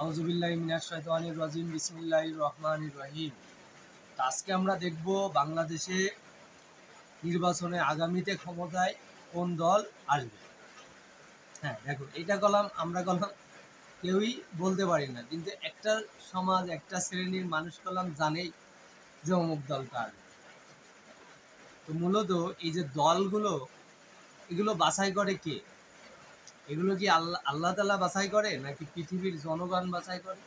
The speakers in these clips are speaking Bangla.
আউযুবিল্লাহি মিনাশ শাইতানির রাজিম বিসমিল্লাহির রহমানির রহিম। আজকে আমরা দেখব বাংলাদেশে নির্বাচনে আগামীতে ক্ষমতায় কোন দল আসবে। হ্যাঁ, দেখো এটা আমরা কেউই বলতে পারি না, কিন্তু একটা সমাজ একটা শ্রেণীর মানুষ জানেই যে অমুক দলটা আসবে। তো মূলত এই যে দলগুলো এগুলো বাছাই করে কে? এগুলো কি আল্লাহ তাআলা বাছাই করে নাকি পৃথিবীর জনগণ বাছাই করে?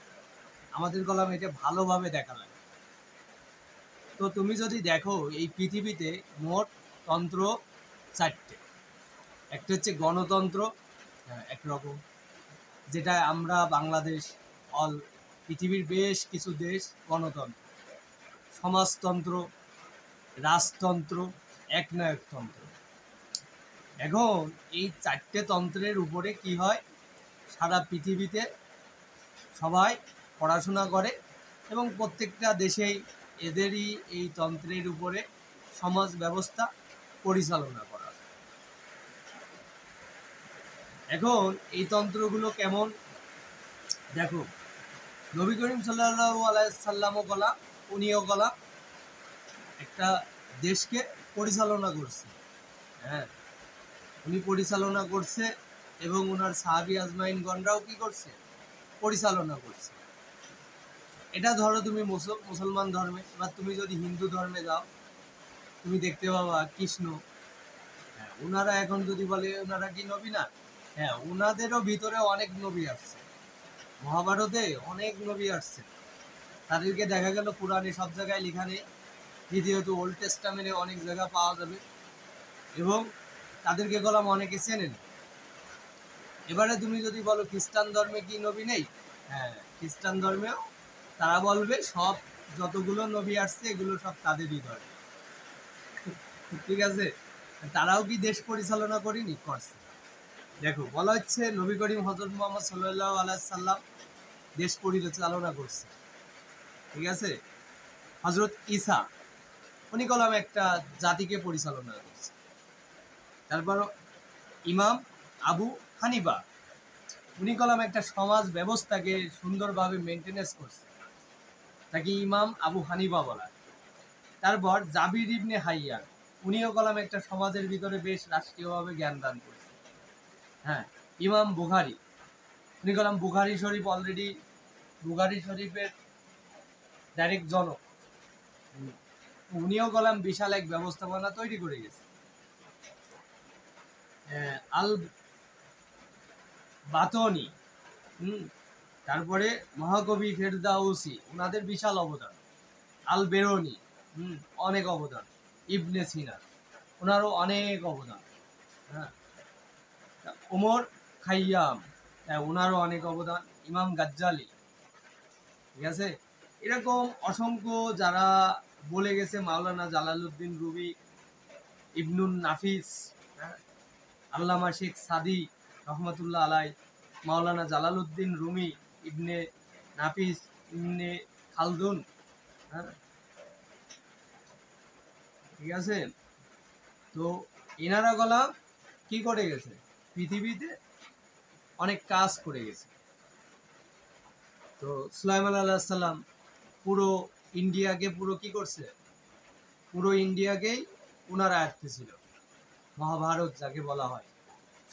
আমাদের এটা ভালোভাবে দেখা লাগে। তো তুমি যদি দেখো এই পৃথিবীতে মোট তন্ত্র চারটে। একটা হচ্ছে গণতন্ত্র, একরকম, যেটা আমরা বাংলাদেশ অল পৃথিবীর বেশ কিছু দেশ গণতন্ত্র, সমাজতন্ত্র, রাজতন্ত্র, একনায়কতন্ত্র। এখন এই চারটে তন্ত্রের উপরে কি হয়, সারা পৃথিবীতে সবাই পড়াশোনা করে এবং প্রত্যেকটা দেশেই এদেরই এই তন্ত্রের উপরে সমাজ ব্যবস্থা পরিচালনা করা হয়। এখন এই তন্ত্রগুলো কেমন দেখো, নবী করিম সাল্লাল্লাহু আলাইহি সাল্লামও উনিও একটা দেশকে পরিচালনা করছে। হ্যাঁ, উনি পরিচালনা করছে এবং ওনার সাহাবী আজমাইনগণরাও কি করছে, পরিচালনা করছে। এটা ধরো তুমি মুসলমান ধর্মে, বা তুমি যদি হিন্দু ধর্মে যাও তুমি দেখতে পাবা কৃষ্ণ। হ্যাঁ, ওনারা এখন যদি বলে ওনারা কি নবী না, হ্যাঁ ওনাদেরও ভিতরে অনেক নবী আসছে, মহাভারতে অনেক নবী আসছে, তাদেরকে দেখা গেল কোরআনে সব জায়গায় লেখা নেই, দ্বিতীয়ত ওল্ড টেস্টামেন্টে অনেক জায়গা পাওয়া যাবে এবং তাদেরকে অনেকে চেনেন। এবারে তুমি যদি বলো খ্রিস্টান ধর্মে কি নবী নেই, হ্যাঁ খ্রিস্টান ধর্মেও তারা বলবে সব যতগুলো নবী আসছে এগুলো সব তাদেরই ধর্ম। ঠিক আছে, তারাও কি দেশ পরিচালনা করেনি? করছে। দেখো বলা হচ্ছে নবী করিম হযরত মুহাম্মদ সাল্লাল্লাহু আলাইহি সাল্লাম দেশ পরিচালনা করছে। ঠিক আছে, হযরত ঈসা উনি একটা জাতিকে পরিচালনা করছে। তারপর ইমাম আবু হানিফা উনি একটা সমাজ ব্যবস্থাকে সুন্দরভাবে মেনটেনেন্স করছে, তাকে ইমাম আবু হানিফা বলা। তারপর জাবির ইবনে হাইয়ান উনিও একটা সমাজের ভিতরে বেশ রাষ্ট্রীয়ভাবে জ্ঞান দান করছে। হ্যাঁ, ইমাম বুখারী উনি বুখারী শরীফ অলরেডি বুখারী শরীফের ডাইরেক্ট জনক, উনিও বিশাল এক ব্যবস্থাপনা তৈরি করে গেছে। আল বাতনি, তারপরে মহাকবি ফেরদাউসি ওনাদের বিশাল অবদান, আল বেরনি অনেক অবদান, ইবনে সিনা ওনারও অনেক অবদান, হ্যাঁ ওমর খাইয়াম ওনারও অনেক অবদান, ইমাম গাজ্জালি। ঠিক আছে, এরকম অসংখ্য যারা বলে গেছে, মাওলানা জালালউদ্দিন রুমি, ইবনুন নাফিস, আল্লামা শেখ সাদি রহমতুল্লাহ আলাই, মাওলানা জালালউদ্দিন রুমি, ইবনে নাফিস, ইবনে খালদুন। হ্যাঁ, ঠিক আছে, তো এনারা কি করে গেছে, পৃথিবীতে অনেক কাজ করে গেছে। তো সুলাইমান আলাইহিস সালাম পুরো ইন্ডিয়াকে কি করছে, পুরো ইন্ডিয়াকেই ওনার আয়ত্তে ছিল। মহাভারত যাকে বলা হয়,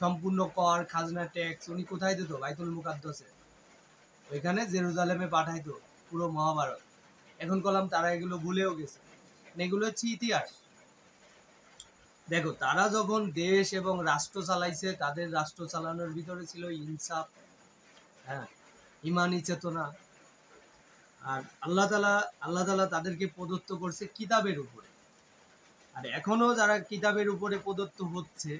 সম্পূর্ণ কর খাজনা ট্যাক্স উনি কোথায় দিত, বাইতুল মুকাদ্দাসে, ওইখানে জেরুজালেমে পাঠাইতো পুরো মহাভারত। এখন তারা এগুলো ভুলেও গেছে, এগুলো হচ্ছে ইতিহাস। দেখো তারা যখন দেশ এবং রাষ্ট্র চালাইছে, তাদের রাষ্ট্র চালানোর ভিতরে ছিল ইনসাফ, হ্যাঁ ইমানি চেতনা, আর আল্লাহ তাআলা তাদেরকে প্রদত্ত করছে কিতাবের উপরে। আর এখনো যারা কিতাবের উপরে প্রদত্ত হচ্ছে,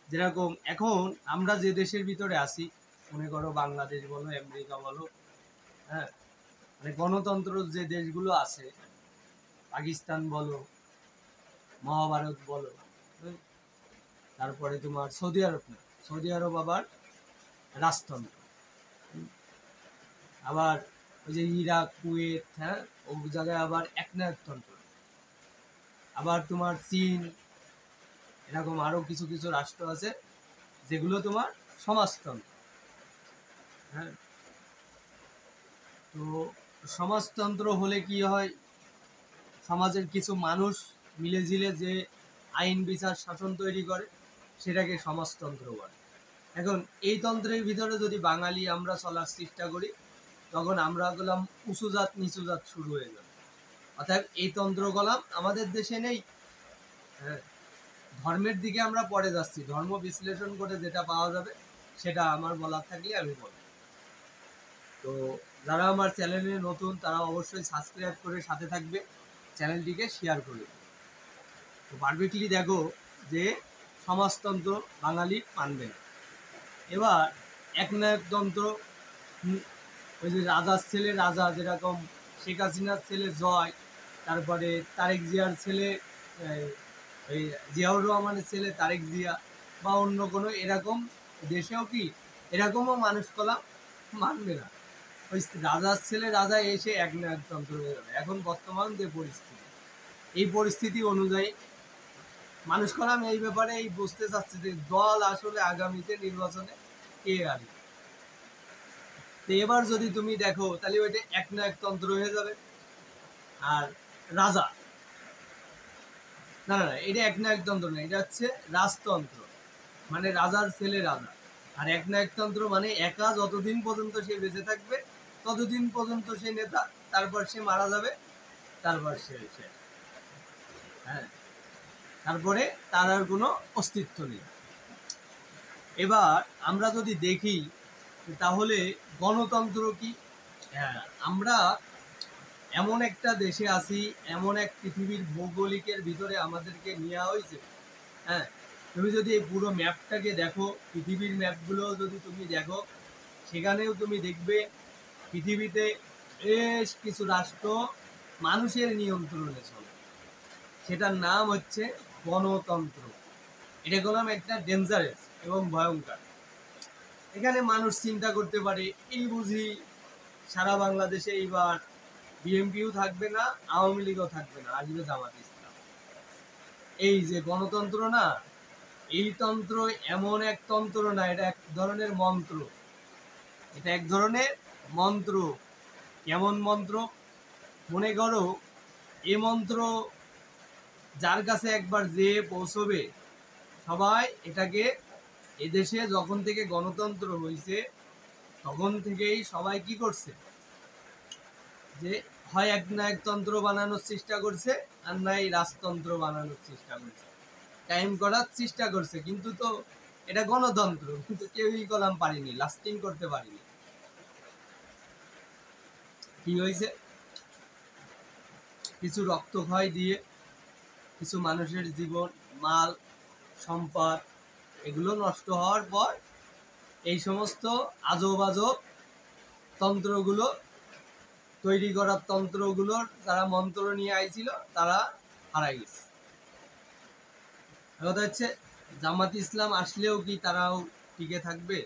যেরকম এখন আমরা যে দেশের ভিতরে আছি, মনে করো বাংলাদেশ বলো, আমেরিকা বলো, হ্যাঁ গণতন্ত্র যে দেশগুলো আছে, পাকিস্তান বলো, মহাভারত বলো, তারপরে তোমার সৌদি আরব আবার রাজতন্ত্র, আবার ওই যে ইরাক, কুয়েত, হ্যাঁ ও জায়গায় আবার একনায়কতন্ত্র, আবার তোমার চীন, এরকম আরো কিছু কিছু রাষ্ট্র আছে যেগুলো তোমার সমাজতন্ত্র। হ্যাঁ, তো সমাজতন্ত্র হলে কি হয়, সমাজের কিছু মানুষ মিলেঝিলে যে আইন বিচার শাসন তৈরি করে সেটাকে সমাজতন্ত্র বলে। এখন এই তন্ত্রের ভিতরে যদি বাঙালি আমরা চলার চেষ্টা করি, তখন আমরা গেলাম উঁচু জাত নিচু জাত শুরু হয়ে যাবে। অর্থাৎ এই তন্ত্র গলাম আমাদের দেশে নেই। হ্যাঁ, ধর্মের দিকে আমরা পড়ে যাচ্ছি, ধর্ম বিশ্লেষণ করে যেটা পাওয়া যাবে সেটা আমার বলার থাকলে আমি বলব। তো যারা আমার চ্যানেলে নতুন তারা অবশ্যই সাবস্ক্রাইব করে সাথে থাকবে, চ্যানেলটিকে শেয়ার করবে। তো পারফেক্টলি দেখো যে সমাজতন্ত্র বাঙালি মানবে না। এবার একনায়কতন্ত্র, ওই যে রাজার ছেলে রাজা, যেরকম শেখ হাসিনার ছেলে জয়, তারপরে তারেক জিয়ার ছেলে এই জিয়াউর রহমানের ছেলে তারেক জিয়া, বা অন্য কোনো এরকম দেশেও কি এরকমও মানুষ কলাম মানবে না। ওই রাজার ছেলে রাজা এসে একনায়কতন্ত্র হয়ে যাবে। এখন বর্তমান যে পরিস্থিতি, এই পরিস্থিতি অনুযায়ী মানুষ কলাম এই ব্যাপারে এই বুঝতে চাচ্ছে যে দল আসলে আগামীতে নির্বাচনে কে আসবে। তো এবার যদি তুমি দেখো তাহলে ওইটা একনায়কতন্ত্র হয়ে যাবে। আর রাজা, না না না, এটা একনায়কতন্ত্র না, এটা হচ্ছে রাজতন্ত্র, মানে রাজার ছেলে রাজা। আর একনায়কতন্ত্র মানে একা যতদিন পর্যন্ত সে বেঁচে থাকবে ততদিন পর্যন্ত সে নেতা, তারপর সে মারা যাবে, তারপর সে হ্যাঁ, তারপরে তার আর কোনো অস্তিত্ব নেই। এবার আমরা যদি দেখি তাহলে গণতন্ত্র কি, হ্যাঁ, আমরা এমন একটা দেশে আছি, এমন এক পৃথিবীর ভৌগোলিকের ভিতরে আমাদেরকে নেওয়া হয়েছে। হ্যাঁ, তুমি যদি এই পুরো ম্যাপটাকে দেখো, পৃথিবীর ম্যাপগুলো যদি তুমি দেখো, সেখানেও তুমি দেখবে পৃথিবীতে বেশ কিছু রাষ্ট্র মানুষের নিয়ন্ত্রণে চলে, সেটার নাম হচ্ছে গণতন্ত্র। এটা করলাম একটা ডেঞ্জারাস এবং ভয়ঙ্কর। এখানে মানুষ চিন্তা করতে পারে এই বুঝি সারা বাংলাদেশে এইবার বিএনপিও থাকবে না, আওয়ামী লীগও থাকবে না, আসবে জামাত ইসলাম। এই যে গণতন্ত্র না, এই তন্ত্র এমন এক তন্ত্র না, এটা এক ধরনের মন্ত্র। এটা এক ধরনের মন্ত্র। কেমন মন্ত্র? মনে করো এ মন্ত্র যার কাছে একবার যে পৌঁছবে, সবাই এটাকে, এদেশে যখন থেকে গণতন্ত্র হয়েছে তখন থেকেই সবাই কি করছে, যে হয় একনায়কতন্ত্র বানানোর চেষ্টা করছে, আর নাই রাজতন্ত্র বানানোর চেষ্টা করছে, কায়েম করার চেষ্টা করছে। কিন্তু তো এটা গণতন্ত্র, কিন্তু কেউই কলাম পারেনি, লাস্টিং করতে পারেনি। কি হয়েছে? কিছু রক্তক্ষয় দিয়ে কিছু মানুষের জীবন, মাল, সম্পদ এগুলো নষ্ট হওয়ার পর এই সমস্ত আজব আজব তন্ত্রগুলো তৈরি করার তন্ত্রগুলোর যারা মন্ত্র নিয়ে আইছিল তারা হারাই গেছে। কথা হচ্ছে জামাত ইসলাম আসলেও কি তারাও টিকে থাকবে?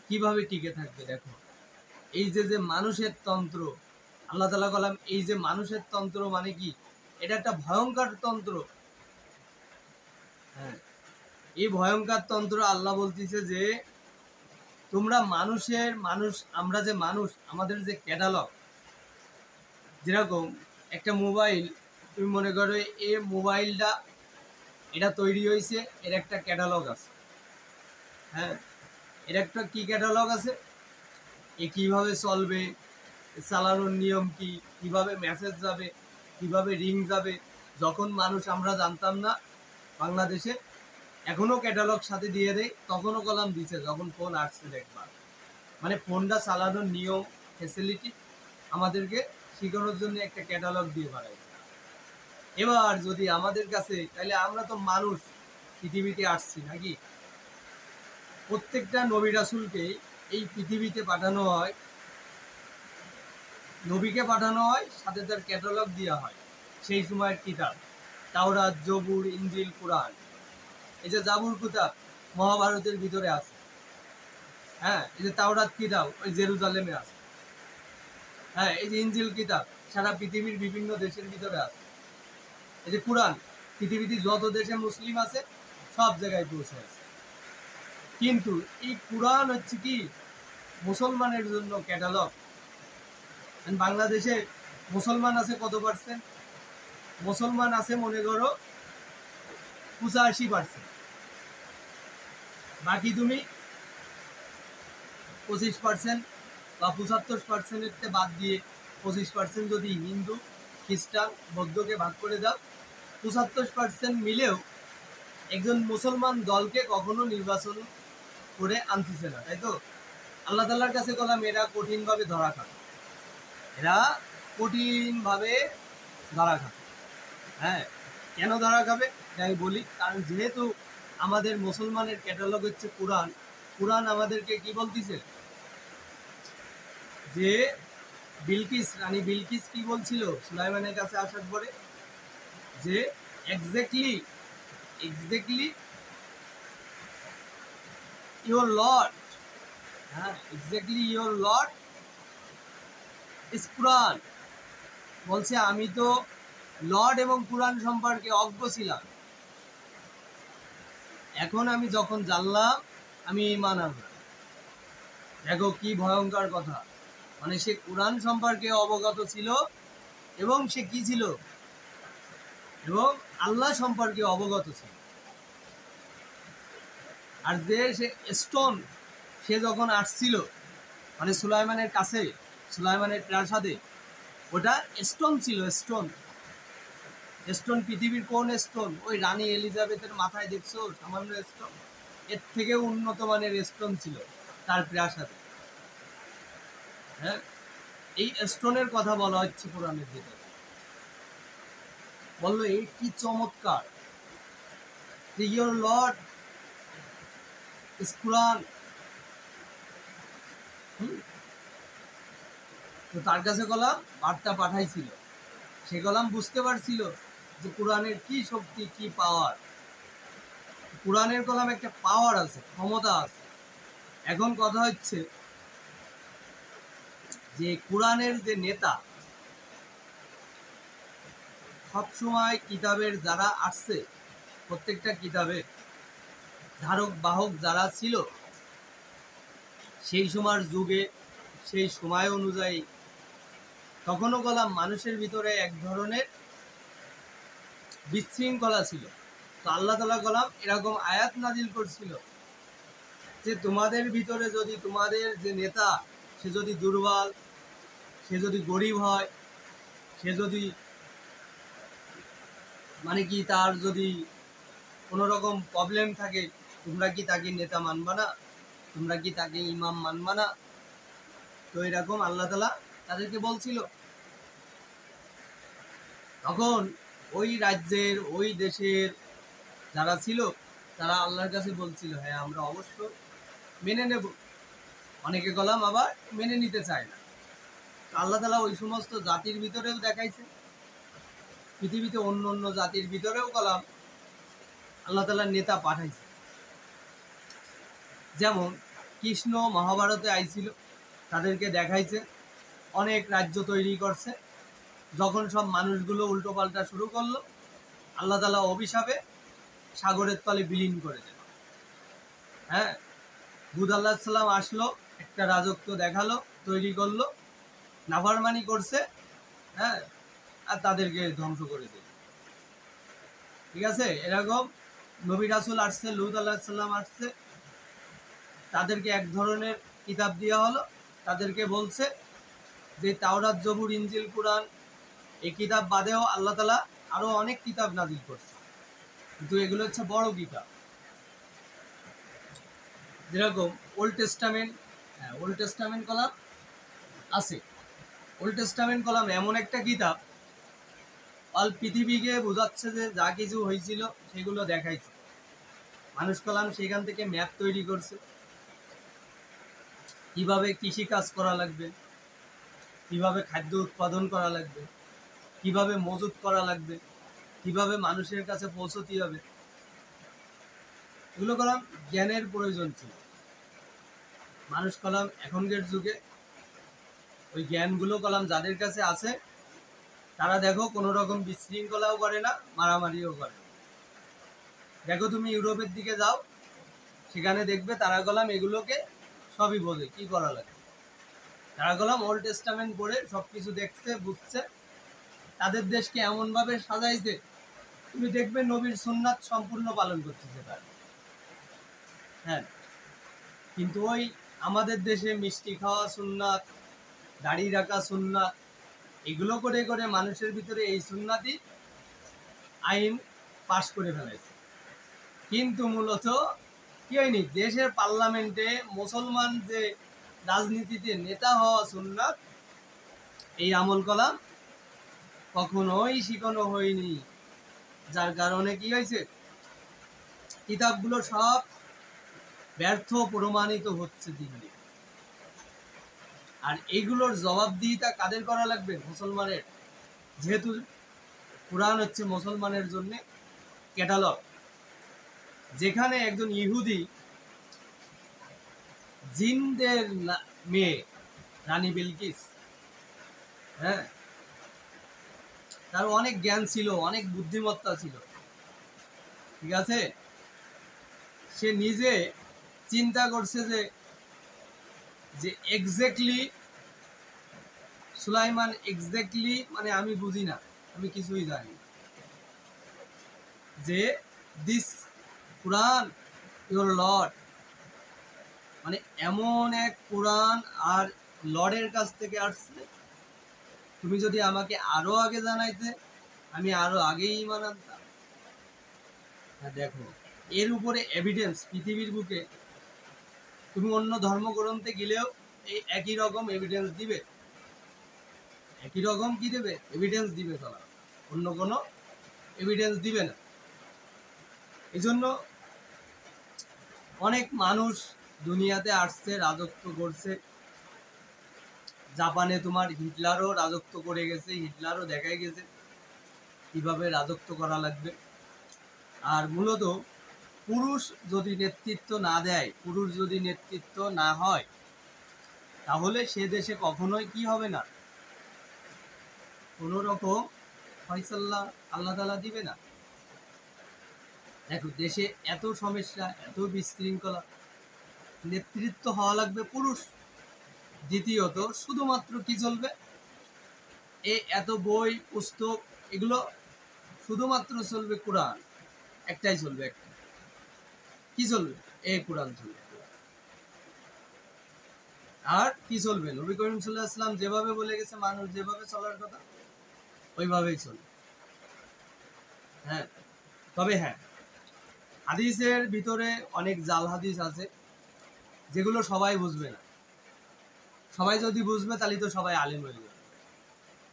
কিভাবে টিকে থাকবে? দেখো এই যে যে মানুষের তন্ত্র, আল্লাহ তাআলা বললাম এই যে মানুষের তন্ত্র মানে কি, এটা একটা ভয়ঙ্কর তন্ত্র। হ্যাঁ, এই ভয়ঙ্কর তন্ত্র আল্লাহ বলতেছে যে তোমরা মানুষ, আমরা যে মানুষ, আমাদের যে ক্যাটালগ, যেরকম একটা মোবাইল, তুমি মনে করো এই মোবাইলটা এটা তৈরি হয়েছে, এর একটা ক্যাটালগ আছে। হ্যাঁ, এর একটা কি ক্যাটালগ আছে, এ কীভাবে চলবে, চালানোর নিয়ম কি, কিভাবে মেসেজ যাবে, কিভাবে রিং যাবে। যখন মানুষ আমরা জানতাম না বাংলাদেশে, এখনও ক্যাটালগ সাথে দিয়ে দেয়, তখনও কলাম দিছে যখন ফোন আসছে দেখবার, মানে ফোনটা চালানোর নিয়ম ফেসিলিটি আমাদেরকে শেখানোর জন্য একটা ক্যাটালগ দিয়ে বাড়ায়। এবার যদি আমাদের কাছে, তাহলে আমরা তো মানুষ পৃথিবীতে আসছি নাকি, প্রত্যেকটা নবী রাসূলকে এই পৃথিবীতে পাঠানো হয়, নবীকে পাঠানো হয়, সাথে তার ক্যাটালগ দেওয়া হয় সেই সময়ের কিতাব, তাওরাত, জবুর, ইনজিল, কুরআন। এই যে জাবুর কিতাব মহাভারতের ভিতরে আছে, হ্যাঁ, এই যে তাওরাত কিতাব ওই জেরুজালেমে আছে, হ্যাঁ, এই যে ইনজিল কিতাব সারা পৃথিবীর বিভিন্ন দেশের ভিতরে আছে, এই যে কুরআন পৃথিবীতে যত দেশে মুসলিম আছে সব জায়গায় পৌঁছে আছে। কিন্তু এই কুরআন হচ্ছে কি মুসলমানের জন্য ক্যাটালগ। বাংলাদেশে মুসলমান আছে কত পার্সেন্ট? মুসলমান আছে মনে করো 85%। বাকি তুমি 25% বা 75%-এর বাদ দিয়ে 25% যদি হিন্দু, খ্রিস্টান, বৌদ্ধকে ভাগ করে দাও, 75% মিলেও একজন মুসলমান দলকে কখনো নির্বাচন করে আনতেছে না, তাই তো? আল্লাহ তাআলার কাছে গেলাম এরা কঠিনভাবে ধরা খাবে, এরা কঠিনভাবে ধরা খাবে। হ্যাঁ, কেন ধরা খাবে আমি বলি। কারণ যেহেতু আমাদের মুসলমানের ক্যাটালগ হচ্ছে কোরআন, কোরআন আমাদেরকে কি বলতেছে যে রানী বিলকিস কি বলছিল সুলাইমানের কাছে আসার পরে, যে এক্স্যাক্টলি ইওর লর্ড, হ্যাঁ এক্স্যাক্টলি ইওর লর্ড ইজ কুরআন। বলছে আমি তো লর্ড এবং কুরআন সম্পর্কে অজ্ঞ ছিলাম, এখন আমি যখন জানলাম আমি ঈমান আনলাম। দেখো কি ভয়ঙ্কর কথা, মানে সে কুরআন সম্পর্কে অবগত ছিল এবং সে কি ছিল, এবং আল্লাহ সম্পর্কে অবগত ছিল। আর যে সে স্টোন, সে যখন আসছিল মানে সুলাইমানের কাছে, সুলাইমানের প্রাসাদে, ওটা স্টোন ছিল। স্টোন পৃথিবীর কোন স্টোন? ওই রানী এলিজাবেথের মাথায় দেখছো সামান্য স্টোন? এর থেকে উন্নত মানের স্টোন ছিল তার প্রাসাদে। হ্যাঁ, এই স্টোনের কথা বলা হচ্ছে কোরআনের ভিতরে। বললো এই কি চমৎকার, ইওর লর্ড ইজ কুরআন। তো তার কাছে গোলাম বার্তা পাঠাইছিল, সে গোলাম বুঝতে পারছিল যে কোরআনের কি শক্তি, কি পাওয়ার। কোরআনের গোলাম একটা পাওয়ার আছে, ক্ষমতা আছে। এখন কথা হচ্ছে যে কোরআনের যে নেতা, সবসময় কিতাবের যারা আসছে, প্রত্যেকটা কিতাবের ধারক বাহক যারা ছিল সেই সময়ের যুগে, সেই সময় অনুযায়ী, তখনও গোলাম মানুষের ভিতরে এক ধরনের বিশৃঙ্খলা ছিল। তো আল্লাহ তাআলা গোলাম এরকম আয়াত নাজিল করছিল যে তোমাদের ভিতরে যদি তোমাদের যে নেতা, সে যদি দুর্বল, সে যদি গরিব হয়, সে যদি মানে কি তার যদি কোনো রকম প্রবলেম থাকে, তোমরা কি তাকে নেতা মানবা না? তোমরা কি তাকে ইমাম মানবা না? তো এরকম আল্লাহ তাআলা তাদেরকে বলছিল। তখন ওই রাজ্যের, ওই দেশের যারা ছিল তারা আল্লাহর কাছে বলছিল হ্যাঁ আমরা অবশ্য মেনে নেব। অনেকে গোলাম আবার মেনে নিতে চায় না। আল্লাহ তাআলা ওই সমস্ত জাতির ভিতরেও দেখাইছে, পৃথিবীতে অন্য অন্য জাতির ভিতরেও গোলাম আল্লাহ তাআলা নেতা পাঠাইছে। যেমন কৃষ্ণ মহাভারতে আইছিল, তাদেরকে দেখাইছে, অনেক রাজ্য তৈরি করছে। যখন সব মানুষগুলো উল্টোপাল্টা শুরু করলো, আল্লাহ তাআলা অভিশাপে সাগরের তলে বিলীন করে দিল। হ্যাঁ, হুদ আলাইহিস সালাম আসলো, একটা রাজত্ব দেখালো, তৈরি করলো, নাফরমানি করছে, হ্যাঁ, আর তাদেরকে ধ্বংস করে দিল। ঠিক আছে, এরকম নবী রাসূল আসছে, লূত আলাইহিস সালাম আসছে, তাদেরকে এক ধরনের কিতাব দেওয়া হলো, তাদেরকে বলছে যে তাওরাত, জবুর, ইনজিল, কুরআন, এই কিতাব বাদেও আল্লাহ তাআলা আরো অনেক কিতাব নাজিল করছে, কিন্তু এগুলো হচ্ছে বড় কিতাব। যেরকম old testament, old testament column আছে। ওল্ড টেস্টামেন্ট কলাম এমন একটা কিতাব, অল পৃথিবীকে বোঝাচ্ছে যে যা কিছু হয়েছিল সেগুলো দেখাইছে। মানুষ কলাম সেখান থেকে ম্যাপ তৈরি করছে, কিভাবে কৃষিকাজ করা লাগবে, কিভাবে খাদ্য উৎপাদন করা লাগবে, কিভাবে মজুত করা লাগবে, কিভাবে মানুষের কাছে পৌঁছতে হবে। এগুলো কলাম জ্ঞানের প্রয়োজন ছিল। মানুষ কলাম এখনকার যুগে ওই জ্ঞানগুলো কলাম যাদের কাছে আছে, তারা দেখো কোনো রকম বিশৃঙ্খলাও করে না, মারামারিও করে না। দেখো তুমি ইউরোপের দিকে যাও, সেখানে দেখবে তারা কলাম এগুলোকে সবই বোঝে, কি করা লাগে। তারা গেলাম ওল্ড টেস্টামেন্ট পড়ে সব কিছু দেখছে, বুঝছে, তাদের দেশকে এমনভাবে সাজাইছে, তুমি দেখবে নবীর সুন্নাত সম্পূর্ণ পালন করতেছে তারা। হ্যাঁ, কিন্তু ওই আমাদের দেশে মিষ্টি খাওয়া সুন্নাত, দাড়ি রাখা সুন্নাত, এগুলো করে করে মানুষের ভিতরে এই সুন্নাতই আইন পাশ করে ফেলেছে। কিন্তু মূলত কি হয়নি, দেশের পার্লামেন্টে মুসলমান যে রাজনীতিতে নেতা হওয়া সুন্নাত, এই আমল কলা কখনোই শিখানো হয়নি। যার কারণে কি হয়েছে, কিতাবগুলো সব ব্যর্থ প্রমাণিত হচ্ছে দিন দিন। আর এইগুলোর জবাবদিহিতা কাদের করা লাগবে? মুসলমানের। যেহেতু কোরআন হচ্ছে মুসলমানের জন্য ক্যাটালগ, যেখানে একজন ইহুদি জিনদের মেয়ে রানী বিলকিস, হ্যাঁ, তার অনেক জ্ঞান ছিল, অনেক বুদ্ধিমত্তা ছিল, ঠিক আছে, সে নিজে চিন্তা করছে যে এক্স্যাক্টলি সুলাইমান এক্স্যাক্টলি, মানে আমি বুঝি না, আমি কিছুই জানি, যে দিস কোরআন ইউর লর্ড, মানে এমন এক কোরআন আর লর্ডের কাছ থেকে আসছে, তুমি যদি আমাকে আরো আগে জানাইতে আমি আরো আগেই ঈমান আনতাম। দেখো, এর উপরে এভিডেন্স পৃথিবীর বুকে তুমি অন্য ধর্মগ্রন্থে গেলেও এই একই রকম এভিডেন্স দিবে, একই রকম কি দেবে, এভিডেন্স দিবে, তারা অন্য কোনো এভিডেন্স দিবে না। এই জন্য অনেক মানুষ দুনিয়াতে আসছে, রাজত্ব করছে। জাপানে তোমার হিটলারও রাজত্ব করে গেছে, হিটলারও দেখাই গেছে কিভাবে রাজত্ব করা লাগবে। আর মূলত পুরুষ যদি নেতৃত্ব না দেয়, পুরুষ যদি নেতৃত্ব না হয়, তাহলে সে দেশে কখনোই কি হবে না, কোনো রকম ফয়সালা আল্লাহ তাআলা দিবে না। দেখো, দেশে এত সমস্যা, এত বিশৃঙ্খলা, নেতৃত্ব হওয়া লাগবে পুরুষ। দ্বিতীয়ত শুধুমাত্র কি চলবে, এত বই পুস্তক, এগুলো শুধুমাত্র চলবে কোরআন, একটাই চলবে, একটা কি চলবে, কোরআন চলবে। আর কি চলবে, নবী করিম সাল্লাল্লাহু আলাইহি ওয়াসাল্লাম যেভাবে বলে গেছে মানুষ যেভাবে চলার কথা ওইভাবেই চলবে। হ্যাঁ, তবে হ্যাঁ, হাদিসের ভিতরে অনেক জাল হাদিস আছে যেগুলো সবাই বুঝবে না। সবাই যদি বুঝবে তাহলে তো সবাই আলেম হয়ে যাবে,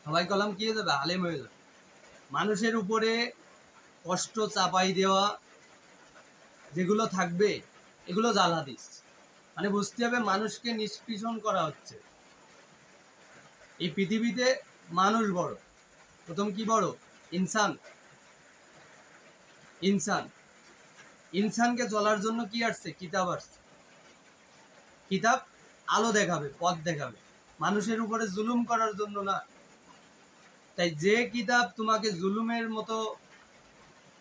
সবাই কলাম কি হয়ে যাবে, আলেম হয়ে যাবে। মানুষের উপরে কষ্ট চাপাই দেওয়া যেগুলো থাকবে, এগুলো জাল হাদিস। মানে বুঝতে হবে মানুষকে নিষ্পেষণ করা হচ্ছে। এই পৃথিবীতে মানুষ বড়, প্রথম কি বড়, ইনসান। ইনসান, ইনসানকে চলার জন্য কি আসছে, কিতাব আসছে। কিতাব আলো দেখাবে, পথ দেখাবে, মানুষের উপরে জুলুম করার জন্য না। তাই যে কিতাব তোমাকে জুলুমের মতো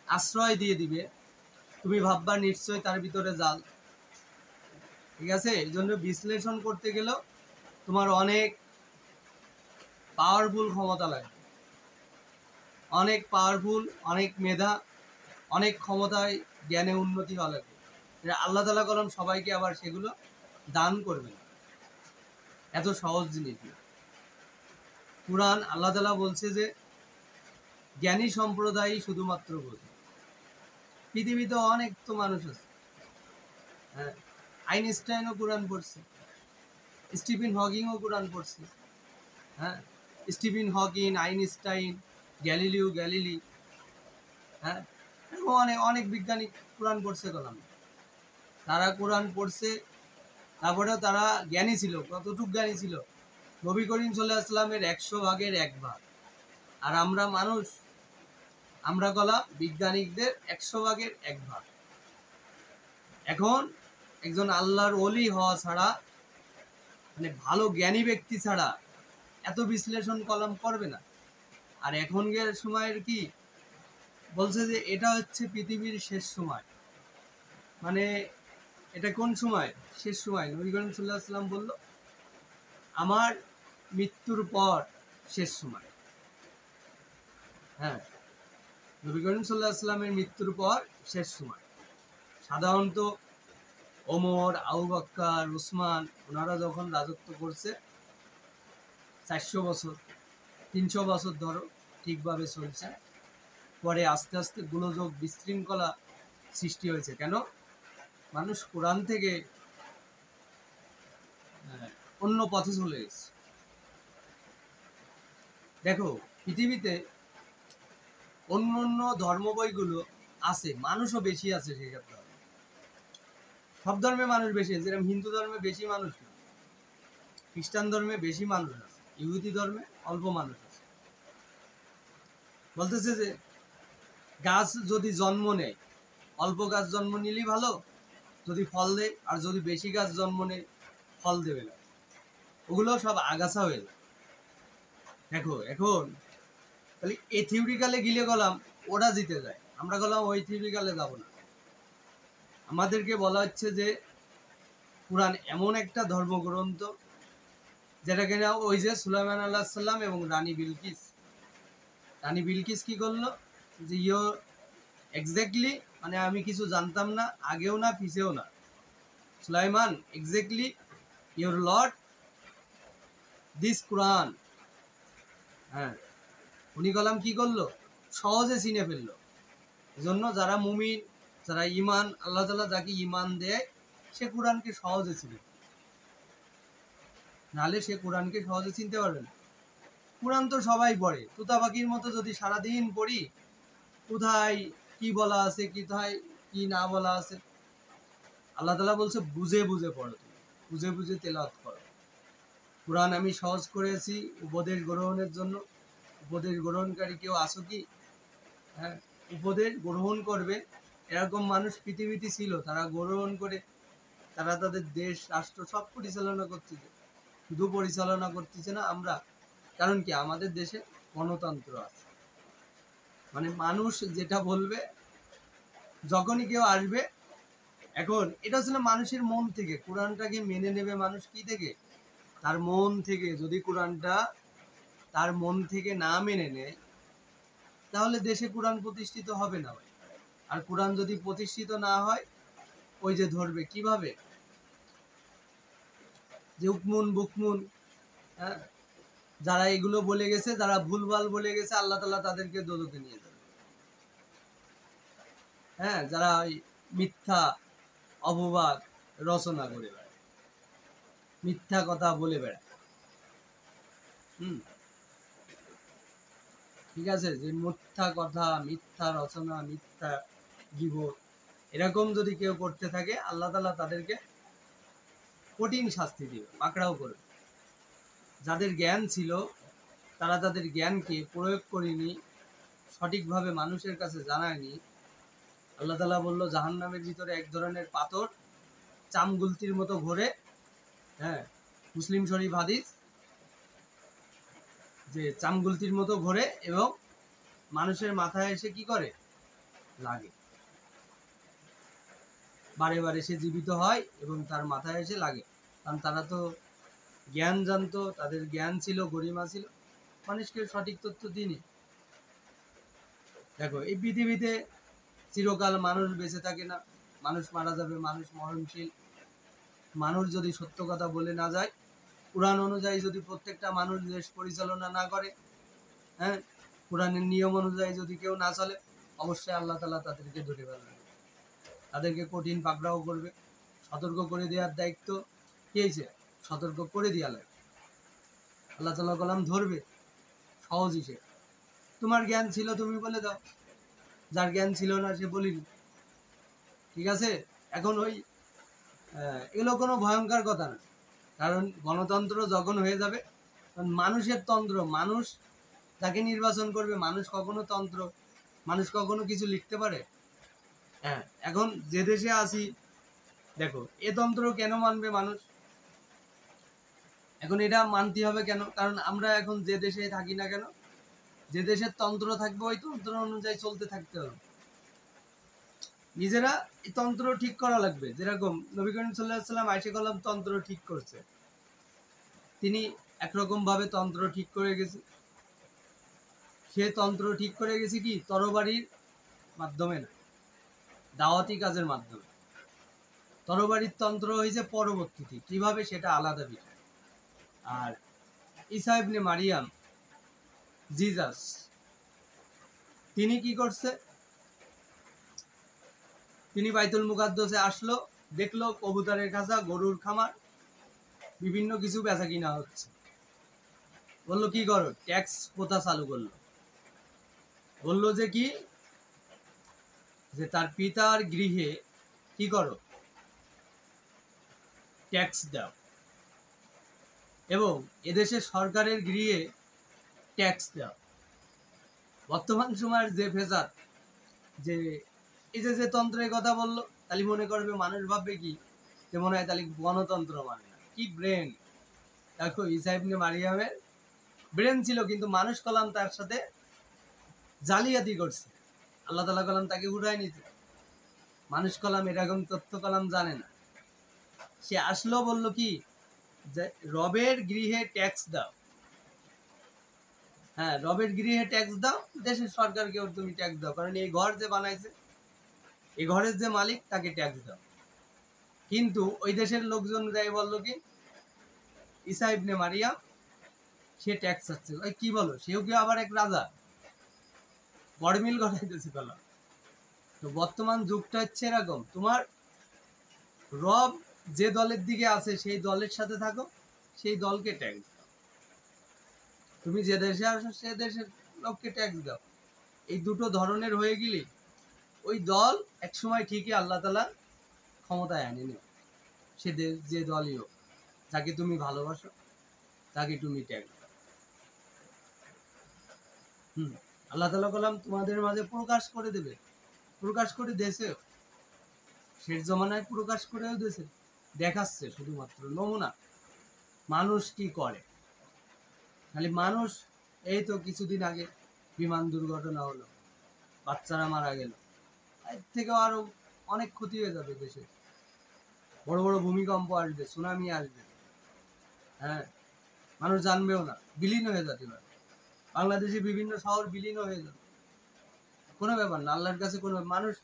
আশ্রয় দিয়ে দিবে, তুমি ভাববা নিশ্চয় তার ভিতরে জাল, ঠিক আছে। এই জন্য বিশ্লেষণ করতে গেলেও তোমার অনেক পাওয়ারফুল ক্ষমতা লাগে, অনেক পাওয়ারফুল, অনেক মেধা, অনেক ক্ষমতায় জ্ঞানে উন্নতি হওয়া লাগবে। আল্লাহ তাআলা কলম সবাইকে আবার সেগুলো দান করবেন, এত সহজ জিনিস না। কুরআন আল্লাহ তাআলা বলছে যে জ্ঞানী সম্প্রদায় শুধুমাত্র বোঝে। পৃথিবীতে অনেক তো মানুষ আছে, হ্যাঁ, আইনস্টাইনও কোরআন পড়ছে, স্টিফেন হকিংও কোরআন পড়ছে, হ্যাঁ, স্টিফেন হকিং, আইনস্টাইন, গ্যালিলি, হ্যাঁ, অনেক অনেক বিজ্ঞানী কোরআন পড়ছে কলাম। তারা কোরআন পড়ছে, তারপরেও তারা জ্ঞানী ছিল। কতটুকু জ্ঞানী ছিল, নবী করিম সাল্লাল্লাহু আলাইহি ওয়াসাল্লামের 100 ভাগের 1 ভাগ। আর আমরা মানুষ, আমরা কলাম বিজ্ঞানিকদের 100 ভাগের 1 ভাগ। এখন একজন আল্লাহর ওলি হওয়া ছাড়া, মানে ভালো জ্ঞানী ব্যক্তি ছাড়া এত বিশ্লেষণ কলম করবে না। আর এখনকার সময়ের কি বলছে যে এটা হচ্ছে পৃথিবীর শেষ সময়, মানে এটা কোন সময়? শেষ সময়। নবী করিম সাল্লাল্লাহু আলাইহি ওয়াসাল্লাম বলল, আমার মৃত্যুর পর শেষ সময়। হ্যাঁ, নবী করিম সাল্লাল্লাহু আলাইহি ওয়াসাল্লামের মৃত্যুর পর শেষ সময়। সাধারণত ওমর, আবু বকর, উসমান ওনারা যখন রাজত্ব করছে 400 বছর, 300 বছর ধরো ঠিকভাবে চলছে। পরে আস্তে আস্তে গোলযোগ বিশৃঙ্খলা সৃষ্টি হয়েছে। কেন? মানুষ কোরআন থেকে অন্য পথে চলে গেছে। দেখো, পৃথিবীতে অন্য অন্য ধর্ম বইগুলো আছে, মানুষও বেশি আছে সেসব ধর্ম। সব ধর্মে মানুষ বেশি আছে, যেরকম হিন্দু ধর্মে বেশি মানুষ না, খ্রিস্টান ধর্মে বেশি মানুষ আছে, ইহুদি ধর্মে অল্প মানুষ আছে। বলতেছে যে গাছ যদি জন্ম নেয়, অল্প গাছ জন্ম নিলেই ভালো যদি ফল দেয়, আর যদি বেশি গাছ জন্ম নেয় ফল দেবে না, ওগুলো সব আগাছা হয়ে যায়। দেখো এখন তাহলে এই থিওরিক্যালে গিলে গেলাম ওরা জিতে যায়, আমরা গেলাম ওই থিওরিক্যালে যাব না। আমাদেরকে বলা হচ্ছে যে কুরআন এমন একটা ধর্মগ্রন্থ যেটা কিনা ওই যে সুলাইমান আলাইহিস সালাম এবং রানী বিলকিস কি করলো যে এক্স্যাক্টলি, মানে আমি কিছু জানতাম না, আগেও না পিছেও না, Sulaiman exactly your lord this Quran. হ্যাঁ, উনি কলাম কি করলো, সহজে চিনে ফেললো। এজন্য যারা মুমিন, যারা ইমান, আল্লাহ তাআলা যাকে ইমান দেয় সে কুরআনকে সহজে চিনে, নাহলে সে কোরআনকে সহজে চিনতে পারবে না। কোরআন তো সবাই পড়ে, তুতা পাখির মতো যদি সারাদিন পড়ি, কোথায় কি বলা আছে, কোথায় কি না বলা আছে। আল্লাহ তাআলা বলছে বুঝে বুঝে পড়ো, তুমি বুঝে বুঝে তেলাওয়াত করো। কোরআন আমি সহজ করেছি উপদেশ গ্রহণের জন্য। উপদেশ গ্রহণকারী কেউ আসো কি? হ্যাঁ, উপদেশ গ্রহণ করবে এরকম মানুষ পৃথিবীতে ছিল, তারা গ্রহণ করে তারা তাদের দেশ রাষ্ট্র সব পরিচালনা করতেছে। শুধু পরিচালনা করতেছে না আমরা, কারণ কি আমাদের দেশে গণতন্ত্র আছে, মানে মানুষ যেটা বলবে যখনই কেউ আসবে। এখন এটা ছিল মানুষের মন থেকে কোরআনটাকে মেনে নেবে মানুষ, কি থেকে? তার মন থেকে। যদি কোরআনটা তার মন থেকে না মেনে নেয় তাহলে দেশে কোরআন প্রতিষ্ঠিত হবে না। আর কোরআন যদি প্রতিষ্ঠিত না হয়, ওই যে ধরবে কিভাবে, যে উকমুন বুকমুন, হ্যাঁ, যারা এগুলো বলে গেছে, যারা ভুলভাল বলে গেছে, আল্লাহ তাআলা তাদেরকে দোজখে নিয়ে যাবে। হ্যাঁ, যারা ওই মিথ্যা অপবাদ রচনা করে বেড়ায়, মিথ্যা কথা বলে বেড়ায়। ঠিক আছে, যে মিথ্যা কথা, মিথ্যা রচনা, মিথ্যা গীবত এরকম যদি কেউ করতে থাকে, আল্লাহ তাআলা তাদেরকে কঠিন শাস্তি দিবে, পাকড়াও করবে। যাদের জ্ঞান ছিল তারা তাদের জ্ঞানকে প্রয়োগ করেনি, সঠিকভাবে মানুষের কাছে জানায়নি। আল্লাহ তাআলা বলল জাহান্নামের ভিতরে এক ধরনের পাথর চামগুলতির মতো ঘোরে। হ্যাঁ, মুসলিম শরীফ হাদিস, যে চামগুলতির মতো ঘোরে এবং মানুষের মাথায় এসে কি করে, লাগে। বারে বারে সে জীবিত হয় এবং তার মাথায় এসে লাগে, কারণ তারা তো জ্ঞান জানতো, তাদের জ্ঞান ছিল, গরিমা ছিল, মানুষকে সঠিক তথ্য দিইনি। দেখো এই পৃথিবীতে চিরকাল মানুষ বেঁচে থাকে না, মানুষ মারা যাবে, মানুষ মরণশীল। মানুষ যদি সত্য কথা বলে না যায়, কোরআন অনুযায়ী যদি প্রত্যেকটা মানুষ দেশ পরিচালনা না করে, হ্যাঁ, কোরআনের নিয়ম অনুযায়ী যদি কেউ না চলে, অবশ্যই আল্লাহ তাআলা তাদেরকে ধরে ফেলবে, তাদেরকে কঠিন পাকড়াও করবে। সতর্ক করে দেওয়ার দায়িত্ব কে হয়েছে? সতর্ক করে দেওয়া লাগে। আল্লাহ তাআলা কলাম ধরবে সহজ হিসেবে। তোমার জ্ঞান ছিল তুমি বলে দাও, যার জ্ঞান ছিল না সে বলিনি। ঠিক আছে, এখন ওই এগুলো কোনো ভয়ঙ্কর কথা না, কারণ গণতন্ত্র যখন হয়ে যাবে, মানুষের তন্ত্র, মানুষ যাকে নির্বাচন করবে, মানুষ কখনো তন্ত্র, মানুষ কখনো কিছু লিখতে পারে? হ্যাঁ, এখন যে দেশে আছি, দেখো এ তন্ত্র কেন মানবে মানুষ? এখন এটা মানতে হবে কেন? কারণ আমরা এখন যে দেশে থাকি না কেন, যে দেশের তন্ত্র থাকবে ওই তন্ত্র অনুযায়ী চলতে থাকতে হবে। নিজেরা এই তন্ত্র ঠিক করা লাগবে। যেরকম নবী করিম সাল্লাল্লাহু আলাইহি ওয়াসাল্লাম আয়েশা কলাম তন্ত্র ঠিক করছে, তিনি একরকমভাবে তন্ত্র ঠিক করে গেছে। সে তন্ত্র ঠিক করে গেছে কি তরবারির মাধ্যমে না, দাওয়াতি কাজের মাধ্যমে। তরবারির তন্ত্র হয়েছে পরবর্তীতে, কিভাবে সেটা আলাদা বিষয়। আর ঈসা ইবনে মারিয়াম, জিজাস, তিনি কি করছে, তিনি বাইতুল মুকাদ্দাসে আসলো, দেখলো কবুতরের খাঁচা, গরুর খামার, বিভিন্ন কিছু বেচা কিনা হচ্ছে। বললো কি করো, ট্যাক্স প্রথা চালু করলো। বললো যে কি, যে তার পিতার গৃহে কি করো, ট্যাক্স দাও, এবং এদেশের সরকারের গৃহে ট্যাক্স দাও। বর্তমান সময়ের যে ফেসাদ, যে এই যে তন্ত্রের কথা বললো, তাহলে মনে করবে, মানুষ ভাববে কি, যে মনে হয় তাহলে গণতন্ত্র মানে না। কি ব্রেন! দেখো ঈসা ইবনে মারিয়ামের ব্রেন ছিল, কিন্তু মানুষ কলাম তার সাথে জালিয়াতি করছে। আল্লাহ তাআলা কলাম তাকে উঠায় নিছে। মানুষ কলাম এরকম তথ্য কলাম জানে না। সে আসলো, বলল কি, যে রবের গৃহে ট্যাক্স দাও। হ্যাঁ, রবের গৃহে ট্যাক্স দাও, দেশের সরকারকেও তুমি ট্যাক্স দাও, কারণ এই ঘর যে বানাইছে, এই ঘরের যে মালিক, তাকে ট্যাক্স দাও। কিন্তু ওই দেশের লোকজন যাই বললো কি, ঈসা ইবনে মারিয়াম সে ট্যাক্স চাচ্ছে। ওই কি বলো, সেও কি আবার এক রাজা? গড়মিল ঘটাইতেছে কলা। তো বর্তমান যুগটা হচ্ছে এরকম, তোমার রব যে দলের দিকে আছে সেই দলের সাথে থাকো, সেই দলকে ট্যাক্স দাও। তুমি যে দেশে আসো সে দেশের লোককে ট্যাক্স দাও। এই দুটো ধরনের হয়ে গেলে ওই দল একসময় ঠিকই আল্লাহ তাআলা ক্ষমতায় আনে নেবে। সে যে দলই হোক, যাকে তুমি ভালোবাসো তাকে তুমি ট্যাক্স দাও। আল্লাহ তাআলা কলাম তোমাদের মাঝে প্রকাশ করে দেবে, প্রকাশ করে দেশে, শেষ জমানায় প্রকাশ করেও দেশে দেখাচ্ছে, শুধুমাত্র নমুনা মানুষ কি করে। খালি মানুষ, এই তো কিছুদিন আগে বিমান দুর্ঘটনা হলো, বাচ্চারা মারা গেল, এর থেকেও আরো অনেক ক্ষতি হয়ে যাবে দেশে। বড় বড় ভূমিকম্প আসবে, সুনামি আসবে, হ্যাঁ, মানুষ জানবেও না, বিলীন হয়ে যেতে পারে। বাংলাদেশে বিভিন্ন শহর বিলীন হয়ে যাবে, কোনো ব্যাপার না, আল্লাহর কাছে কোনো। মানুষ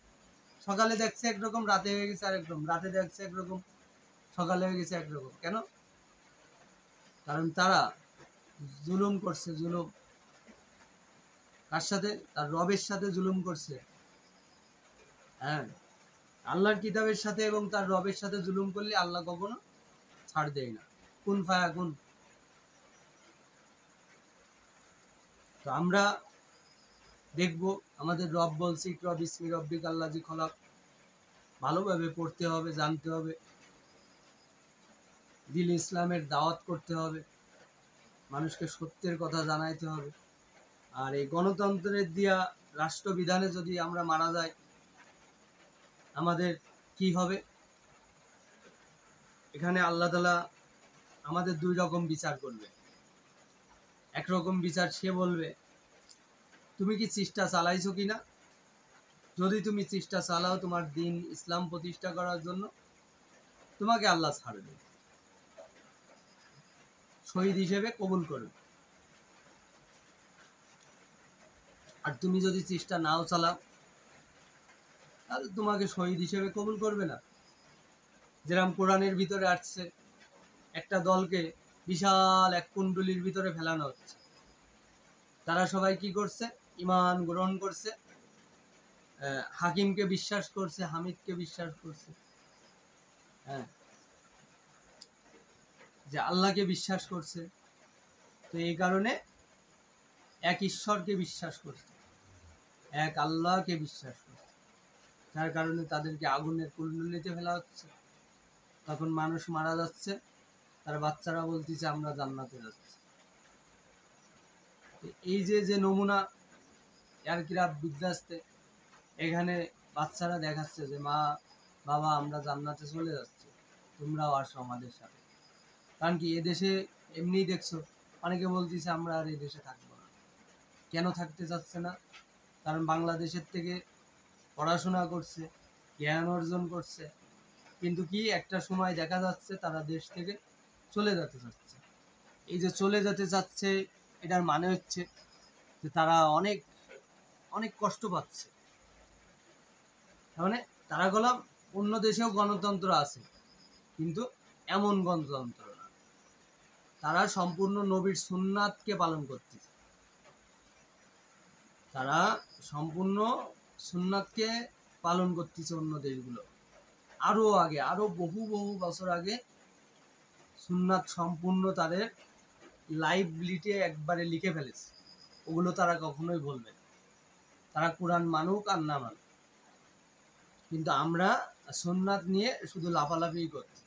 সকালে দেখছে একরকম, রাতে হয়ে গেছে আরেকরকম, রাতে দেখছে একরকম, সকালে হয়ে গেছে একরকম। কেন? কারণ তারা জুলুম করছে। জুলুম কার সাথে? তার রবের সাথে জুলুম করছে। হ্যাঁ, আল্লাহর কিতাবের সাথে এবং তার রবের সাথে জুলুম করলে আল্লাহ কখনো ছাড় দেয় না। কুন ফায়া কুন। তো আমরা দেখব, আমাদের রব বলছি ইকরা বিসমি রব্বিক আল্লাযী খলাক, ভালোভাবে পড়তে হবে, জানতে হবে, দিন ইসলামের দাওয়াত করতে হবে, মানুষকে সত্যের কথা জানাইতে হবে। আর এই গণতন্ত্রের দিয়া রাষ্ট্রবিধানে যদি আমরা মারা যাই, আমাদের কি হবে? এখানে আল্লাহ তাআলা আমাদের দুই রকম বিচার করবে। একরকম বিচার, সে বলবে তুমি কি চেষ্টা চালাইছো কিনা। যদি তুমি চেষ্টা চালাও তোমার দিন ইসলাম প্রতিষ্ঠা করার জন্য, তোমাকে আল্লাহ ছাড়বে, শহীদ হিসেবে কবুল করবে। আর তুমি যদি চেষ্টা নাও চালাও, তাহলে তোমাকে শহীদ হিসেবে কবুল করবে না। যেরকম কোরআনের ভিতরে আসছে, একটা দলকে বিশাল এক কুণ্ডলীর ভিতরে ফেলানো হচ্ছে। তারা সবাই কি করছে? ঈমান গ্রহণ করছে, হাকিমকে বিশ্বাস করছে, হামিদকে বিশ্বাস করছে, হ্যাঁ, যে আল্লাহকে বিশ্বাস করছে। তো এই কারণে এক ঈশ্বরকে বিশ্বাস করছে, এক আল্লাহকে বিশ্বাস করছে, যার কারণে তাদেরকে আগুনের কুণ্ডলীতে ফেলা হচ্ছে। তখন মানুষ মারা যাচ্ছে, তার বাচ্চারা বলতেছে আমরা জান্নাতে যাচ্ছি। এই যে নমুনা এয়ারক্রাফট বিধ্বস্তে, এখানে বাচ্চারা দেখাচ্ছে যে মা বাবা আমরা জান্নাতে চলে যাচ্ছি, তোমরাও আসো আমাদের সাথে। কারণ কি, এদেশে এমনিই দেখছো অনেকে বলতেছে আমরা আর এদেশে থাকবো না। কেন থাকতে চাচ্ছে না? কারণ বাংলাদেশের থেকে পড়াশোনা করছে, জ্ঞান অর্জন করছে, কিন্তু কি একটা সময় দেখা যাচ্ছে তারা দেশ থেকে চলে যেতে চাচ্ছে। এই যে চলে যেতে চাচ্ছে, এটার মানে হচ্ছে যে তারা অনেক অনেক কষ্ট পাচ্ছে। মানে তারা বললাম অন্য দেশেও গণতন্ত্র আছে, কিন্তু এমন গণতন্ত্র না। তারা সম্পূর্ণ নবীর সুন্নাতকে পালন করতেছে, তারা সম্পূর্ণ সুন্নাতকে পালন করতেছে। অন্য দেশগুলো আরো আগে, আরো বহু বহু বছর আগে সুন্নাত সম্পূর্ণ তাদের লাইভলিতে একবারে লিখে ফেলেছে। ওগুলো তারা কখনোই বলবে না। তারা কোরআন মানুক আর না মানুক, কিন্তু আমরা সুন্নাত নিয়ে শুধু লাফালাফি করছি।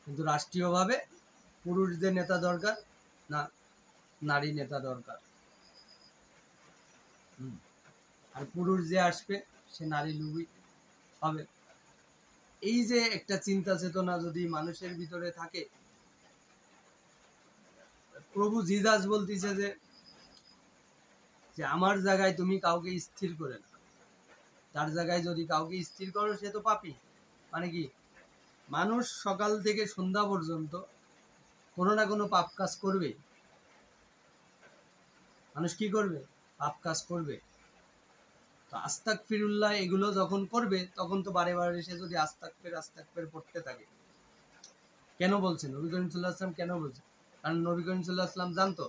কিন্তু রাষ্ট্রীয়ভাবে পুরুষদের নেতা দরকার না, নারী নেতা দরকার। আর পুরুষ যে আসবে সে নারী লুবি হবে। এই যে একটা চিন্তা চেতনা যদি মানুষের ভিতরে থাকে, প্রভু জিজাস বলতেছে যে আমার জায়গায় তুমি কাউকে স্থির করে না, তার জায়গায় যদি কাউকে স্থির করো সে তো পাপী। মানে কি, মানুষ সকাল থেকে সন্ধ্যা পর্যন্ত কোনো না কোনো পাপ কাজ করবে। মানুষ কি করবে? পাপ কাজ করবে। তো আস্তাগফিরুল্লাহ এগুলো যখন করবে, তখন তো বারে বারে সে যদি আস্তাগফির পড়তে থাকে। কেন বলছেন নবী করিম সাল্লাল্লাহু আলাইহি ওয়াসাল্লাম? কেন বলছেন? কারণ নবী করিম সাল্লাল্লাহু আলাইহি ওয়াসাল্লাম জানতো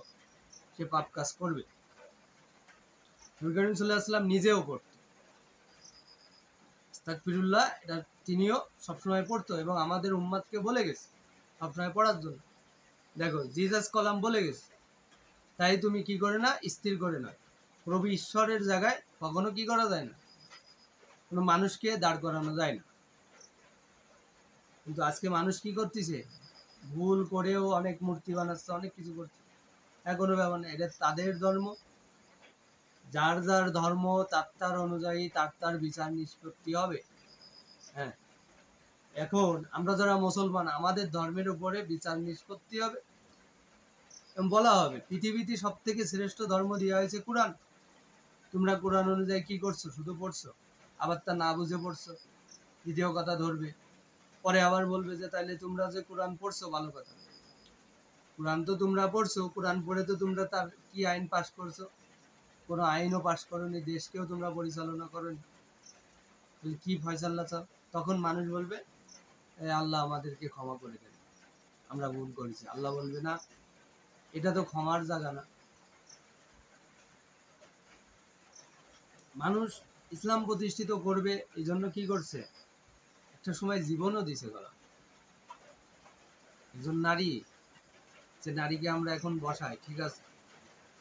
সে পাপ কাজ করবে। নবী করিম সাল্লাল্লাহু আলাইহি ওয়াসাল্লাম নিজেও পড়তো আস্তাগফিরুল্লাহ, এটা তিনিও সবসময় পড়তো এবং আমাদের উম্মাদকে বলে গেছে সবসময় পড়ার জন্য। দেখো জিজাস কলাম বলে গেছে, তাই তুমি কি করে না, স্থির করে না। প্রভু ঈশ্বরের জায়গায় কখনো কি করা যায় না, কোনো মানুষকে দাঁড় করানো যায় না। কিন্তু আজকে মানুষ কি করতেছে, ভুল করেও অনেক মূর্তি বানাচ্ছে, অনেক কিছু করছে। কোনো ব্যাপার না, এটা তাদের ধর্ম। যার যার ধর্ম তার তার অনুযায়ী তার তার বিচার নিষ্পত্তি হবে। হ্যাঁ, এখন আমরা যারা মুসলমান, আমাদের ধর্মের উপরে বিচার নিষ্পত্তি হবে এবং বলা হবে পৃথিবীতে সব থেকে শ্রেষ্ঠ ধর্ম দেওয়া হয়েছে কোরআন। তোমরা কোরআন অনুযায়ী কি করছো? শুধু পড়ছো, আবার তা না বুঝে পড়ছো। দ্বিতীয় কথা ধরবে, পরে আবার বলবে যে তাইলে তোমরা যে কোরআন পড়ছো ভালো কথা, কোরআন তো তোমরা পড়ছো, কোরআন পড়ে তো তোমরা তার কি আইন পাশ করছো? কোনো আইনও পাশ করোনি, দেশকেও তোমরা পরিচালনা করোনি, তাহলে কি ফয়সাল্লা চাও? তখন মানুষ বলবে আল্লাহ আমাদেরকে ক্ষমা করে দেন, আমরা ভুল করেছি। আল্লাহ বলবে না, এটা তো ক্ষমার জায়গা না। মানুষ ইসলাম প্রতিষ্ঠিত করবে, এই জন্য কি করছে, একটা সময় জীবনও দিছে গলা। একজন নারী, যে নারীকে আমরা এখন বসাই, ঠিক আছে,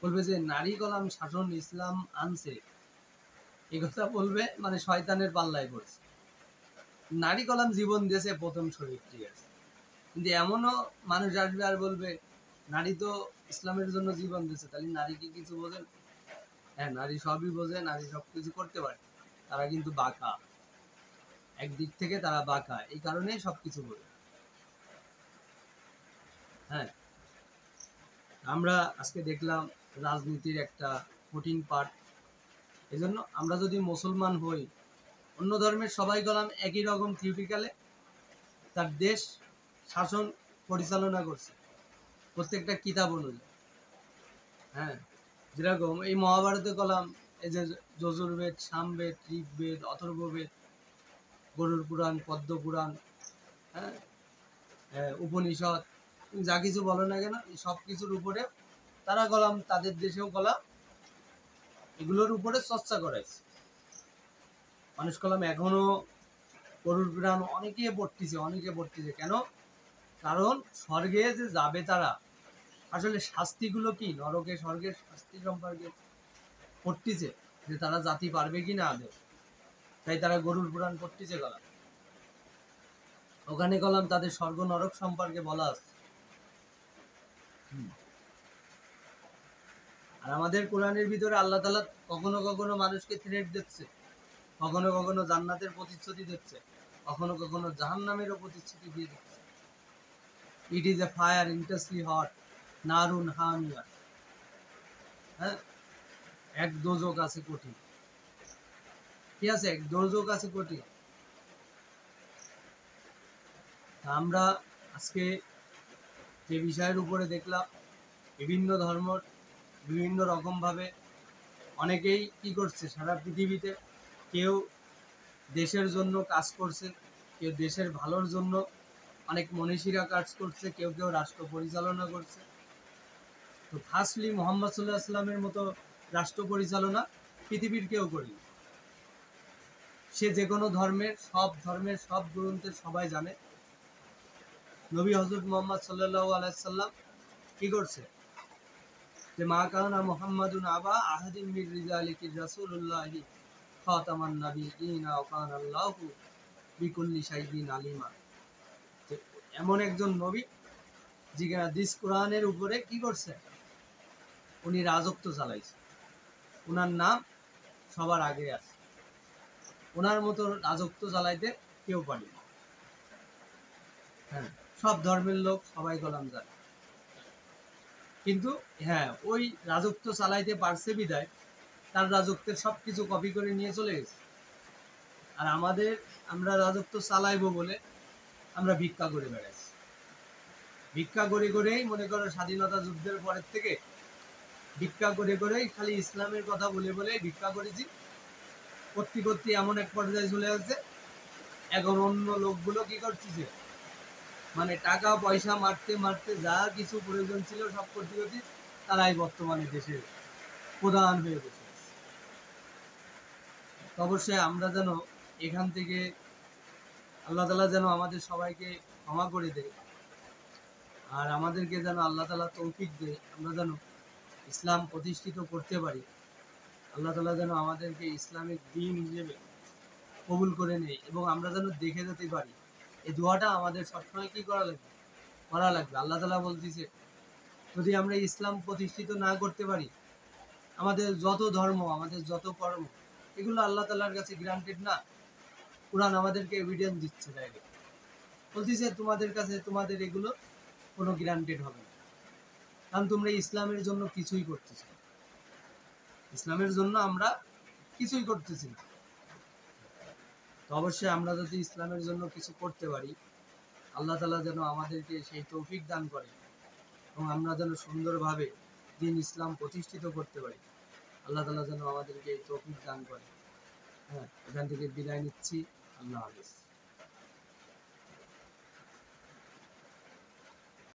বলবে যে নারী কলাম শাসন ইসলাম আনছে, এই কথা বলবে মানে শয়তানের পাল্লায় পড়ছে। নারী কলাম জীবন দিয়েছে প্রথম শরীর, ঠিক আছে, কিন্তু এমনও মানুষ আসবে আর বলবে নারী তো ইসলামের জন্য জীবন দিয়েছে, তাহলে নারী কি কিছু বোঝেন? হ্যাঁ, নারী সবই বোঝে, নারী সব কিছু করতে পারে। তারা কিন্তু বাঁকা, একদিক থেকে তারা বাঁকা, এই কারণেই সব কিছু বোঝে। হ্যাঁ, আমরা আজকে দেখলাম রাজনীতির একটা কঠিন পার্ট। এজন্য আমরা যদি মুসলমান হই, অন্য ধর্মের সবাই গেলাম একই রকম থিওরিটিক্যালে তার দেশ শাসন পরিচালনা করছে প্রত্যেকটা কিতাব অনুযায়ী। হ্যাঁ, যেরকম এই মহাভারতে কলাম, এই যে যজুর্বেদ, সামবেদ, ঋগ্বেদ, অথর্ববেদ, গরুড় পুরাণ, পদ্ম পুরাণ, হ্যাঁ, উপনিষদ, যা কিছু বলো না কেন, এই সব কিছুর উপরে তারা গলাম, তাদের দেশেও গলাম এগুলোর উপরে চর্চা করাইছে। মানুষ কলাম এখনো গরুড় পুরাণ অনেকে পড়তেছে। কেন? কারণ স্বর্গে যে যাবে তারা, আসলে শাস্তিগুলো কি, নরকে স্বর্গের শাস্তি সম্পর্কে পড়তেছে, যে তারা জাতি পারবে কি না আদৌ, তাই তারা গরুড় পুরাণ পড়তেছে গলাম। ওখানে গলাম তাদের স্বর্গ নরক সম্পর্কে বলা আছে। আর আমাদের কোরআনের ভিতরে আল্লাহ তাআলা কখনো কখনো মানুষকে থ্রেট দিচ্ছে, কখনো কখনো জান্নাতের প্রতিশ্রুতি দিচ্ছে, কখনো কখনো জাহান্নামেরও প্রতিশ্রুতি দিয়ে দিচ্ছে। It is a fire intensely hot, নারুন হামিয়া। হ্যাঁ, এক দোজক আছে কঠিন। কি আছে, দোজক আছে কোটি। আমরা আজকে যে বিষয়ের উপরে দেখলাম, বিভিন্ন ধর্ম বিভিন্ন রকমভাবে অনেকেই কি করছে সারা পৃথিবীতে, কেউ দেশের জন্য কাজ করছে, কেউ দেশের ভালোর জন্য অনেক মনীষীরা কাজ করছে, কেউ কেউ রাষ্ট্র পরিচালনা করছে। তো ফার্স্টলি মোহাম্মদ সাল্লাহ আসলামের মতো রাষ্ট্র পরিচালনা পৃথিবীর কেউ করি। সে যে কোনো ধর্মের সব গ্রন্থের সবাই জানে। নবী হযরত মুহাম্মদ সাল্লাল্লাহু আলাইহি সাল্লাম কি করছে, যে মা কানা মুহাম্মাদুন আবা আহাদিন মির রিজালিকুর রাসূলুল্লাহি খাতামান নাবিয়িনা ওয়া কানা আল্লাহু বিকুল্লি শাইইন আলিমা। এমন একজন নবী যিনি হাদিস কোরআনের উপরে কি করছে, উনি রাজত্ব চালাইছে, ওনার নাম সবার আগে আছে। ওনার মতো রাজত্ব চালাইতে কেউ পারে না। হ্যাঁ, সব ধর্মের লোক সবাই গোলাম যায়, কিন্তু হ্যাঁ ওই রাজত্ব চালাইতে পারছে বিদায় তার রাজত্বের সব কিছু কপি করে নিয়ে চলে গেছে। আর আমরা রাজত্ব চালাইবো বলে আমরা ভিক্ষা করে বেড়াচ্ছি। ভিক্ষা করে করেই মনে করো স্বাধীনতা যুদ্ধের পরের থেকে ভিক্ষা করে করেই খালি ইসলামের কথা বলে বলে ভিক্ষা করেছি। করতে করতে এমন এক পর্যায়ে চলে আসছে, এখন অন্য লোকগুলো কি করতেছে, মানে টাকা পয়সা মারতে মারতে যা কিছু প্রয়োজন ছিল সব করতে করতে তারাই বর্তমানে দেশের প্রধান হয়ে বসে আছে। অবশ্যই আমরা যেন এখান থেকে আল্লাহ তাআলা যেন আমাদের সবাইকে ক্ষমা করে দেয়, আর আমাদেরকে যেন আল্লাহ তাআলা তৌফিক দেয়, আমরা যেন ইসলাম প্রতিষ্ঠিত করতে পারি। আল্লাহ তাআলা যেন আমাদেরকে ইসলামিক দ্বীন হিসেবে কবুল করে নেয় এবং আমরা যেন দেখে যেতে পারি। এই দোয়াটা আমাদের সবসময় কি করা লাগবে। আল্লাহ তাআলা বলতেছে, যদি আমরা ইসলাম প্রতিষ্ঠিত না করতে পারি, আমাদের যত ধর্ম, আমাদের যত কর্ম, এগুলো আল্লাহ তাআলার কাছে গ্রান্টেড না। কুরআন আমাদেরকে এভিডেন্স দিচ্ছে, ডাইরেক্ট বলতেছে তোমাদের কাছে তোমাদের এগুলো কোনো গ্রান্টেড হবে না, কারণ তোমরা ইসলামের জন্য কিছুই করতেছো না। ইসলামের জন্য আমরা কিছুই করতেছি না। তো অবশ্যই আমরা যদি ইসলামের জন্য কিছু করতে পারি, আল্লাহ তাআলা যেন আমাদেরকে সেই তৌফিক দান করে এবং আমরা যেন সুন্দরভাবে দ্বীন ইসলাম প্রতিষ্ঠিত করতে পারি। আল্লাহ তাআলা যেন আমাদেরকে এই তৌফিক দান করে। হ্যাঁ, এখান থেকে বিদায় নিচ্ছি। আল্লাহ হাফেজ।